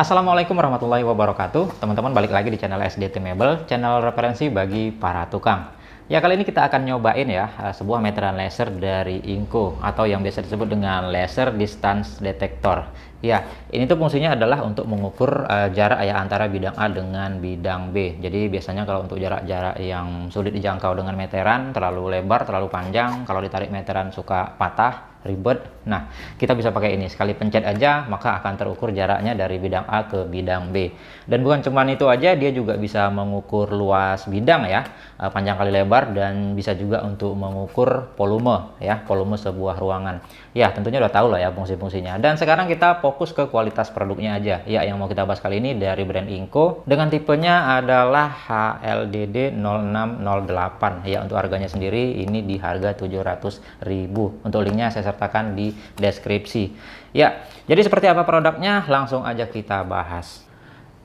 Assalamualaikum warahmatullahi wabarakatuh. Teman-teman, balik lagi di channel SDT Mebel, channel referensi bagi para tukang. Ya, kali ini kita akan nyobain ya sebuah meteran laser dari Inco atau yang biasa disebut dengan laser distance detector. Ya, ini tuh fungsinya adalah untuk mengukur jarak ya antara bidang A dengan bidang B. Jadi biasanya kalau untuk jarak-jarak yang sulit dijangkau dengan meteran, terlalu lebar, terlalu panjang, kalau ditarik meteran suka patah, ribet. Nah, kita bisa pakai ini, sekali pencet aja maka akan terukur jaraknya dari bidang A ke bidang B. Dan bukan cuma itu aja, dia juga bisa mengukur luas bidang ya, panjang kali lebar, dan bisa juga untuk mengukur volume ya, volume sebuah ruangan. Ya, tentunya udah tahu lah ya fungsi-fungsinya. Dan sekarang kita fokus ke kualitas produknya aja. Ya, yang mau kita bahas kali ini dari brand Inco dengan tipenya adalah HLDD 0608. Ya, untuk harganya sendiri ini di harga 700.000. Untuk linknya saya sertakan di deskripsi. Ya, jadi seperti apa produknya? Langsung aja kita bahas.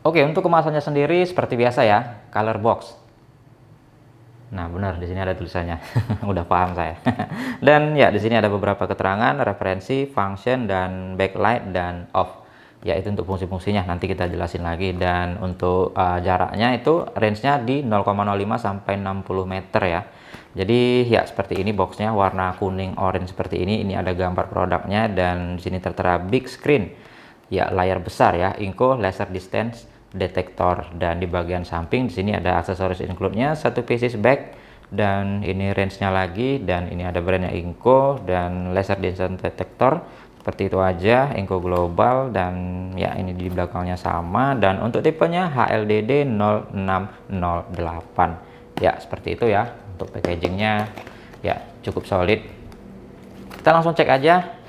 Oke, untuk kemasannya sendiri seperti biasa ya, color box. Nah, benar di sini ada tulisannya. Udah paham saya. Dan ya, di sini ada beberapa keterangan, referensi, function, dan backlight dan off. Ya, itu untuk fungsi-fungsinya nanti kita jelasin lagi. Dan untuk jaraknya itu range-nya di 0,05 sampai 60 meter ya. Jadi ya seperti ini boxnya, warna kuning orange seperti ini. Ini ada gambar produknya dan di sini tertera big screen. Ya, layar besar ya, Inco laser distance detector. Dan di bagian samping di sini ada aksesoris include-nya, satu pieces bag, dan ini range-nya lagi, dan ini ada brandnya Inco dan laser distance detector. Seperti itu aja, Inco Global, dan ya ini di belakangnya sama. Dan untuk tipenya HLDD 0608. Ya, seperti itu ya. Untuk packagingnya ya cukup solid. Kita langsung cek aja.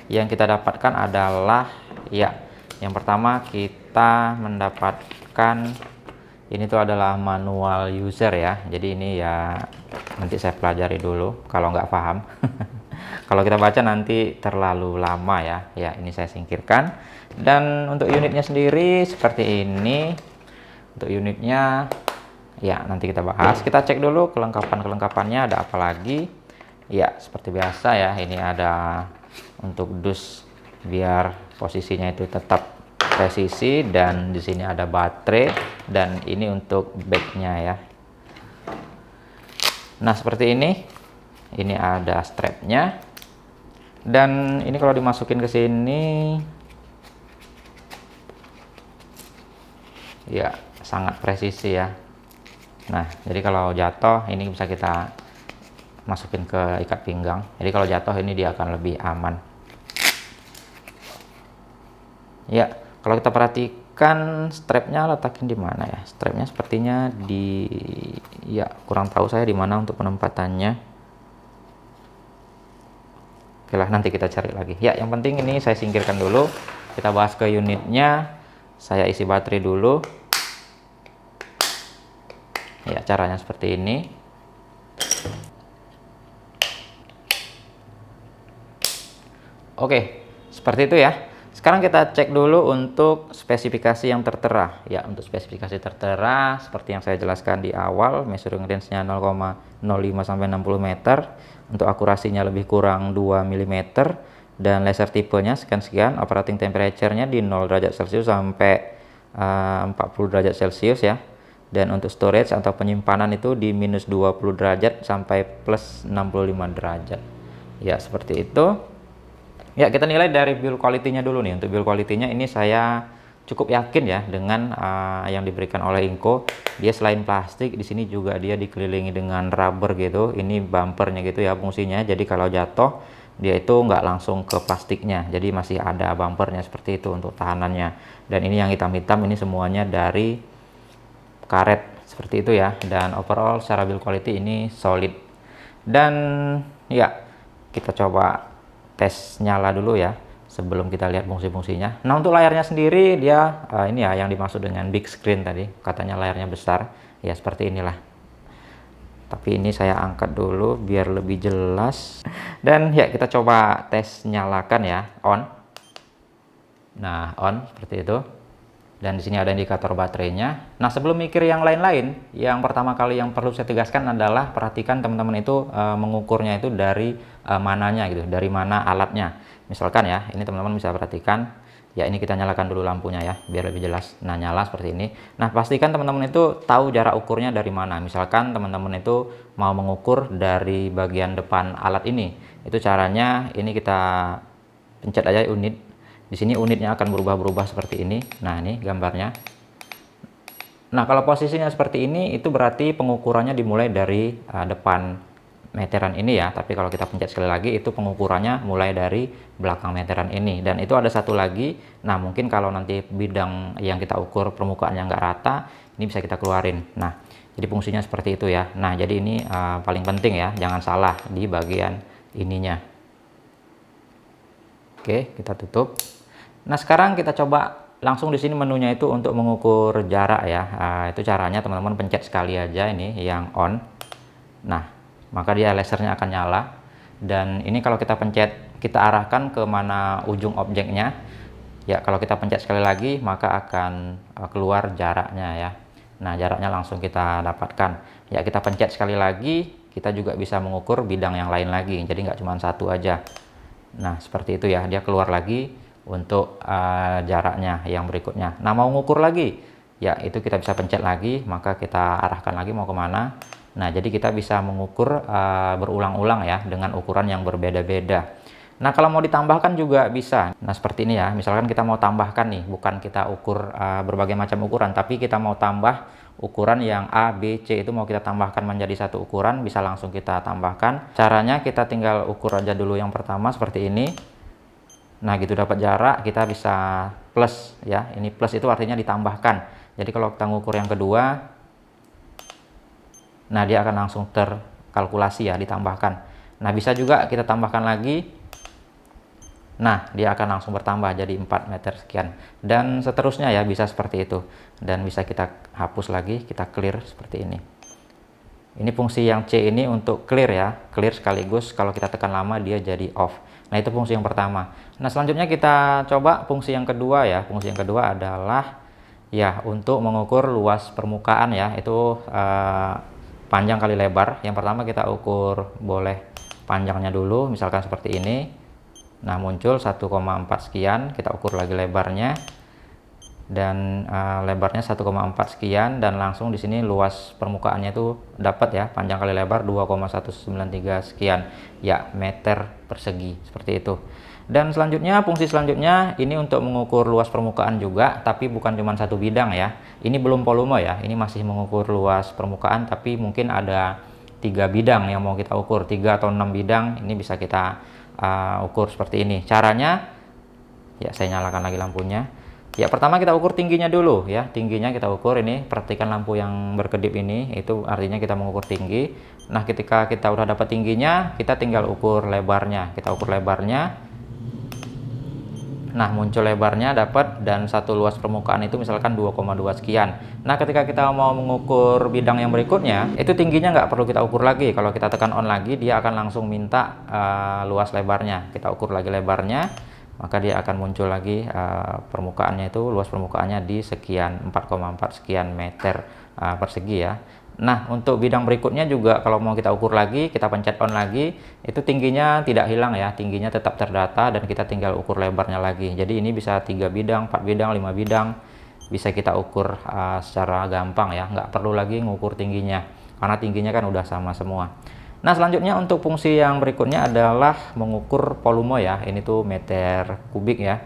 Yang kita dapatkan adalah ya, yang pertama kita mendapatkan ini tuh adalah manual user ya. Jadi ini ya nanti saya pelajari dulu kalau nggak paham. Kalau kita baca nanti terlalu lama ya. Ya, ini saya singkirkan. Dan untuk unitnya sendiri seperti ini. Untuk unitnya ya nanti kita bahas. Kita cek dulu kelengkapannya ada apa lagi. Ya, seperti biasa ya, ini ada untuk dus biar posisinya itu tetap presisi, dan di sini ada baterai, dan ini untuk backnya ya. Nah, seperti ini ada strapnya, dan ini kalau dimasukin ke sini ya sangat presisi ya. Nah, jadi kalau jatuh ini bisa kita masukin ke ikat pinggang. Jadi kalau jatuh ini dia akan lebih aman. Ya, kalau kita perhatikan strapnya letakin di mana ya? Strapnya sepertinya di, ya kurang tahu saya di mana untuk penempatannya. Oke lah, nanti kita cari lagi. Ya, yang penting ini saya singkirkan dulu. Kita bahas ke unitnya. Saya isi baterai dulu. Ya, caranya seperti ini. Oke, seperti itu ya. Sekarang kita cek dulu untuk spesifikasi yang tertera. Ya, untuk spesifikasi tertera seperti yang saya jelaskan di awal, measuring range-nya 0,05 sampai 60 meter. Untuk akurasinya lebih kurang 2 mm, dan laser tipenya sekian-sekian. Operating temperature-nya di 0 derajat Celcius sampai 40 derajat Celcius ya. Dan untuk storage atau penyimpanan itu di minus 20 derajat sampai plus 65 derajat. Ya, seperti itu. Ya, kita nilai dari build quality-nya dulu nih. Untuk build quality-nya ini saya cukup yakin ya dengan yang diberikan oleh Inco. Dia selain plastik, di sini juga dia dikelilingi dengan rubber gitu. Ini bumpernya gitu ya fungsinya. Jadi kalau jatuh dia itu nggak langsung ke plastiknya. Jadi masih ada bumpernya seperti itu untuk tahanannya. Dan ini yang hitam-hitam ini semuanya dari karet seperti itu ya. Dan overall secara build quality ini solid. Dan ya, kita coba tes nyala dulu ya sebelum kita lihat fungsi-fungsinya. Nah, untuk layarnya sendiri dia ini ya yang dimaksud dengan big screen tadi, katanya layarnya besar ya, seperti inilah. Tapi ini saya angkat dulu biar lebih jelas. Dan ya, kita coba tes nyalakan ya, on. Nah, on seperti itu. Dan di sini ada indikator baterainya. Nah, sebelum mikir yang lain-lain, yang pertama kali yang perlu saya tegaskan adalah perhatikan teman-teman itu mengukurnya itu dari mananya gitu, dari mana alatnya. Misalkan ya, ini teman-teman bisa perhatikan Ya, ini kita nyalakan dulu lampunya ya, biar lebih jelas. Nah, nyala seperti ini. Nah, pastikan teman-teman itu tahu jarak ukurnya dari mana. Misalkan teman-teman itu mau mengukur dari bagian depan alat ini. Itu caranya, ini kita pencet aja unit. Di sini unitnya akan berubah-berubah seperti ini. Nah, ini gambarnya. Nah, kalau posisinya seperti ini, itu berarti pengukurannya dimulai dari depan meteran ini ya. Tapi kalau kita pencet sekali lagi, itu pengukurannya mulai dari belakang meteran ini. Dan itu ada satu lagi. Nah, mungkin kalau nanti bidang yang kita ukur permukaannya nggak rata, ini bisa kita keluarin. Nah, jadi fungsinya seperti itu ya. Nah, jadi ini paling penting ya, jangan salah di bagian ininya. Oke, kita tutup. Nah, sekarang kita coba langsung di sini menunya itu untuk mengukur jarak ya. Itu caranya teman-teman pencet sekali aja ini yang on. Nah, maka dia lasernya akan nyala. Dan ini kalau kita pencet, kita arahkan ke mana ujung objeknya. Ya, kalau kita pencet sekali lagi, maka akan keluar jaraknya ya. Nah, jaraknya langsung kita dapatkan. Ya, kita pencet sekali lagi, kita juga bisa mengukur bidang yang lain lagi. Jadi nggak cuma satu aja. Nah, seperti itu ya, dia keluar lagi untuk jaraknya yang berikutnya. Nah, mau ngukur lagi, ya itu kita bisa pencet lagi, maka kita arahkan lagi mau kemana. Nah, jadi kita bisa mengukur berulang-ulang ya, dengan ukuran yang berbeda-beda. Nah, kalau mau ditambahkan juga bisa. Nah, seperti ini ya, misalkan kita mau tambahkan nih, bukan kita ukur berbagai macam ukuran, tapi kita mau tambah ukuran yang A, B, C itu mau kita tambahkan menjadi satu ukuran, bisa langsung kita tambahkan. Caranya kita tinggal ukur aja dulu yang pertama seperti ini. Nah, gitu dapat jarak, kita bisa plus ya. Ini plus itu artinya ditambahkan. Jadi kalau kita ngukur yang kedua, nah dia akan langsung terkalkulasi ya, ditambahkan. Nah, bisa juga kita tambahkan lagi. Nah, dia akan langsung bertambah jadi 4 meter sekian. Dan seterusnya ya, bisa seperti itu. Dan bisa kita hapus lagi, kita clear seperti ini. Ini fungsi yang C ini untuk clear ya. Clear sekaligus kalau kita tekan lama dia jadi off. Nah, itu fungsi yang pertama. Nah, selanjutnya kita coba fungsi yang kedua ya. Fungsi yang kedua adalah ya untuk mengukur luas permukaan ya. Itu panjang kali lebar. Yang pertama kita ukur boleh panjangnya dulu, misalkan seperti ini. Nah, muncul 1,4 sekian, kita ukur lagi lebarnya. Dan lebarnya 1,4 sekian, dan langsung di sini luas permukaannya itu dapat ya, panjang kali lebar 2,193 sekian ya, meter persegi seperti itu. Dan selanjutnya, fungsi selanjutnya ini untuk mengukur luas permukaan juga, tapi bukan cuma satu bidang ya. Ini belum volume ya, ini masih mengukur luas permukaan, tapi mungkin ada 3 bidang yang mau kita ukur, 3 atau 6 bidang ini bisa kita ukur seperti ini. Caranya ya, saya nyalakan lagi lampunya. Ya, pertama kita ukur tingginya dulu ya. Tingginya kita ukur ini, perhatikan lampu yang berkedip ini, itu artinya kita mengukur tinggi. Nah, ketika kita udah dapat tingginya, kita tinggal ukur lebarnya. Kita ukur lebarnya. Nah, muncul lebarnya dapat, dan satu luas permukaan itu misalkan 2,2 sekian. Nah, ketika kita mau mengukur bidang yang berikutnya, itu tingginya nggak perlu kita ukur lagi. Kalau kita tekan on lagi, dia akan langsung minta luas lebarnya. Kita ukur lagi lebarnya, maka dia akan muncul lagi permukaannya itu, luas permukaannya di sekian, 4,4 sekian meter persegi ya. Nah, untuk bidang berikutnya juga kalau mau kita ukur lagi, kita pencet on lagi, itu tingginya tidak hilang ya, tingginya tetap terdata, dan kita tinggal ukur lebarnya lagi. Jadi ini bisa 3 bidang, 4 bidang, 5 bidang, bisa kita ukur secara gampang ya, nggak perlu lagi ngukur tingginya, karena tingginya kan udah sama semua. Nah, selanjutnya untuk fungsi yang berikutnya adalah mengukur volume ya. Ini tuh meter kubik ya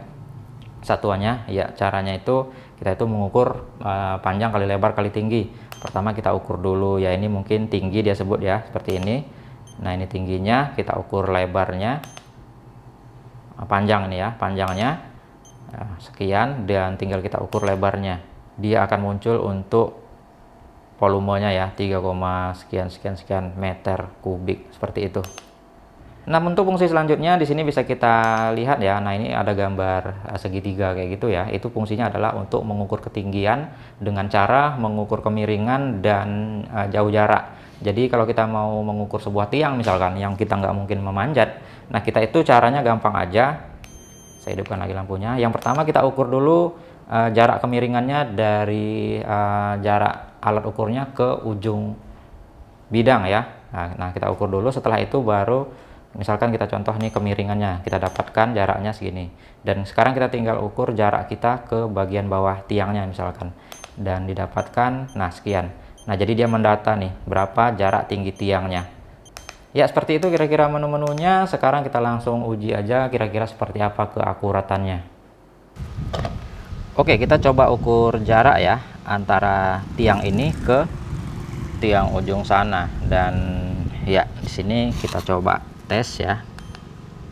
satuannya. Ya, caranya itu kita itu mengukur panjang kali lebar kali tinggi. Pertama kita ukur dulu ya, ini mungkin tinggi dia sebut ya, seperti ini. Nah, ini tingginya, kita ukur lebarnya. Panjang ini ya, panjangnya sekian, dan tinggal kita ukur lebarnya. Dia akan muncul untuk volumenya ya, 3, sekian meter kubik seperti itu. Nah, untuk fungsi selanjutnya di sini bisa kita lihat ya. Nah, ini ada gambar segitiga kayak gitu ya. Itu fungsinya adalah untuk mengukur ketinggian dengan cara mengukur kemiringan dan jauh jarak. Jadi kalau kita mau mengukur sebuah tiang misalkan yang kita nggak mungkin memanjat, nah kita itu caranya gampang aja. Saya hidupkan lagi lampunya. Yang pertama kita ukur dulu jarak kemiringannya dari jarak alat ukurnya ke ujung bidang ya. Nah, kita ukur dulu, setelah itu baru Misalkan kita contoh nih kemiringannya, kita dapatkan jaraknya segini. Dan sekarang kita tinggal ukur jarak kita ke bagian bawah tiangnya misalkan. Dan didapatkan, nah sekian. Nah jadi dia mendata nih, berapa jarak tinggi tiangnya. Ya seperti itu kira-kira menu-menunya. Sekarang kita langsung uji aja kira-kira seperti apa keakuratannya. Oke, kita coba ukur jarak ya antara tiang ini ke tiang ujung sana. Dan ya di sini kita coba tes ya.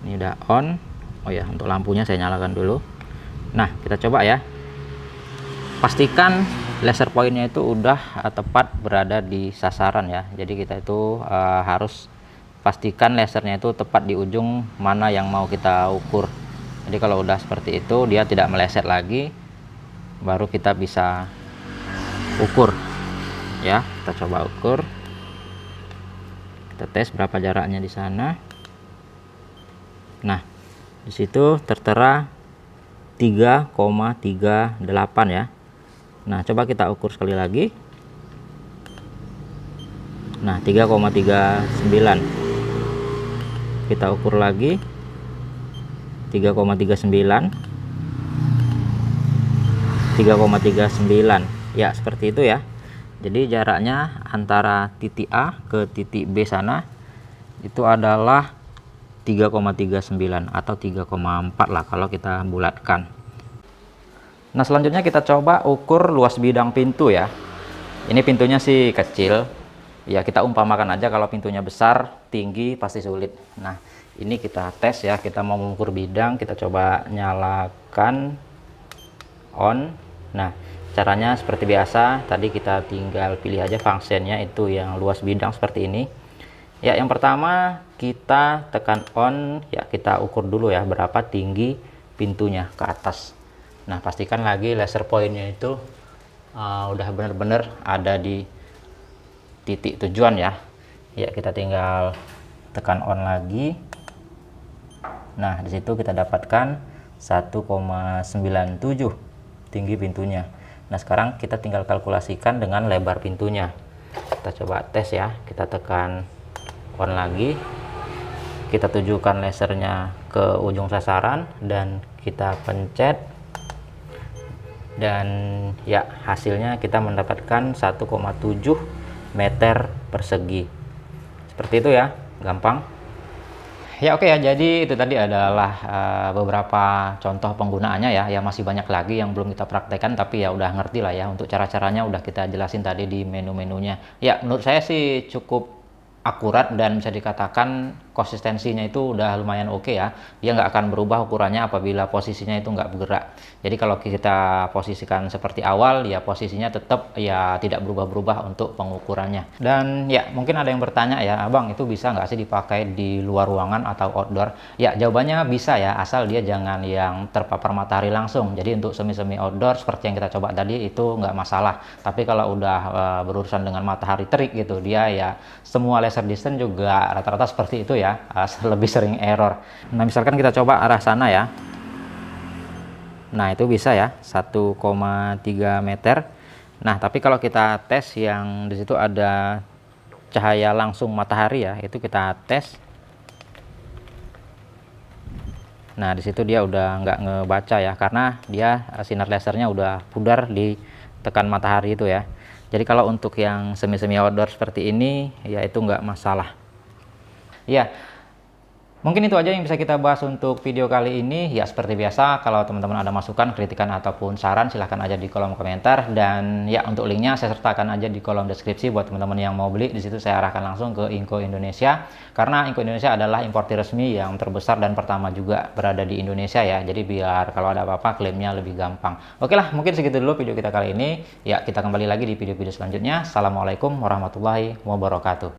Ini udah on. Oh ya, untuk lampunya saya nyalakan dulu. Nah kita coba ya, pastikan laser pointnya itu udah tepat berada di sasaran ya. Jadi kita itu harus pastikan lasernya itu tepat di ujung mana yang mau kita ukur. Jadi kalau udah seperti itu, dia tidak meleset lagi, baru kita bisa ukur ya. Kita coba ukur, kita tes berapa jaraknya di sana. Nah di situ tertera 3,38 ya. Nah coba kita ukur sekali lagi. Nah 3,39. Kita ukur lagi 3,39, 3,39 ya, seperti itu ya. Jadi jaraknya antara titik A ke titik B sana itu adalah 3,39 atau 3,4 lah kalau kita bulatkan. Nah selanjutnya kita coba ukur luas bidang pintu ya. Ini pintunya sih kecil ya, kita umpamakan aja kalau pintunya besar, tinggi pasti sulit. Nah ini kita tes ya, kita mau mengukur bidang, kita coba nyalakan on. Nah caranya seperti biasa, tadi kita tinggal pilih aja fungsinya itu yang luas bidang seperti ini ya. Yang pertama kita tekan on ya, kita ukur dulu ya berapa tinggi pintunya ke atas. Nah pastikan lagi laser pointnya itu udah benar-benar ada di titik tujuan ya. Ya kita tinggal tekan on lagi. Nah disitu kita dapatkan 1,97 tinggi pintunya. Nah sekarang kita tinggal kalkulasikan dengan lebar pintunya. Kita coba tes ya, kita tekan on lagi, kita tujukan lasernya ke ujung sasaran dan kita pencet, dan ya hasilnya kita mendapatkan 1,7 meter persegi. Seperti itu ya, gampang ya. Oke ya, jadi itu tadi adalah beberapa contoh penggunaannya ya. Ya masih banyak lagi yang belum kita praktekkan, tapi ya udah ngerti lah ya, untuk cara-caranya udah kita jelasin tadi di menu-menunya. Ya menurut saya sih cukup akurat dan bisa dikatakan konsistensinya itu udah lumayan oke ya. Dia nggak akan berubah ukurannya apabila posisinya itu nggak bergerak. Jadi kalau kita posisikan seperti awal ya, posisinya tetap ya tidak berubah-berubah untuk pengukurannya. Dan ya mungkin ada yang bertanya ya, abang itu bisa nggak sih dipakai di luar ruangan atau outdoor? Ya jawabannya bisa ya, asal dia jangan yang terpapar matahari langsung. Jadi untuk semi-semi outdoor seperti yang kita coba tadi itu nggak masalah. Tapi kalau udah berurusan dengan matahari terik gitu, dia ya semua laser distance juga rata-rata seperti itu ya, lebih sering error. Nah misalkan kita coba arah sana ya, nah itu bisa ya 1,3 meter. Nah tapi kalau kita tes yang di situ ada cahaya langsung matahari ya, itu kita tes. Nah di situ dia udah nggak ngebaca ya, karena dia sinar lasernya udah pudar di tekan matahari itu ya. Jadi kalau untuk yang semi-semi outdoor seperti ini ya itu nggak masalah ya. Mungkin itu aja yang bisa kita bahas untuk video kali ini ya. Seperti biasa, kalau teman-teman ada masukan, kritikan ataupun saran silahkan aja di kolom komentar, dan ya untuk linknya saya sertakan aja di kolom deskripsi buat teman-teman yang mau beli. Di situ saya arahkan langsung ke Inco Indonesia, karena Inco Indonesia adalah importir resmi yang terbesar dan pertama juga berada di Indonesia ya. Jadi biar kalau ada apa-apa klaimnya lebih gampang. Oke lah, mungkin segitu dulu video kita kali ini ya. Kita kembali lagi di video-video selanjutnya. Assalamualaikum warahmatullahi wabarakatuh.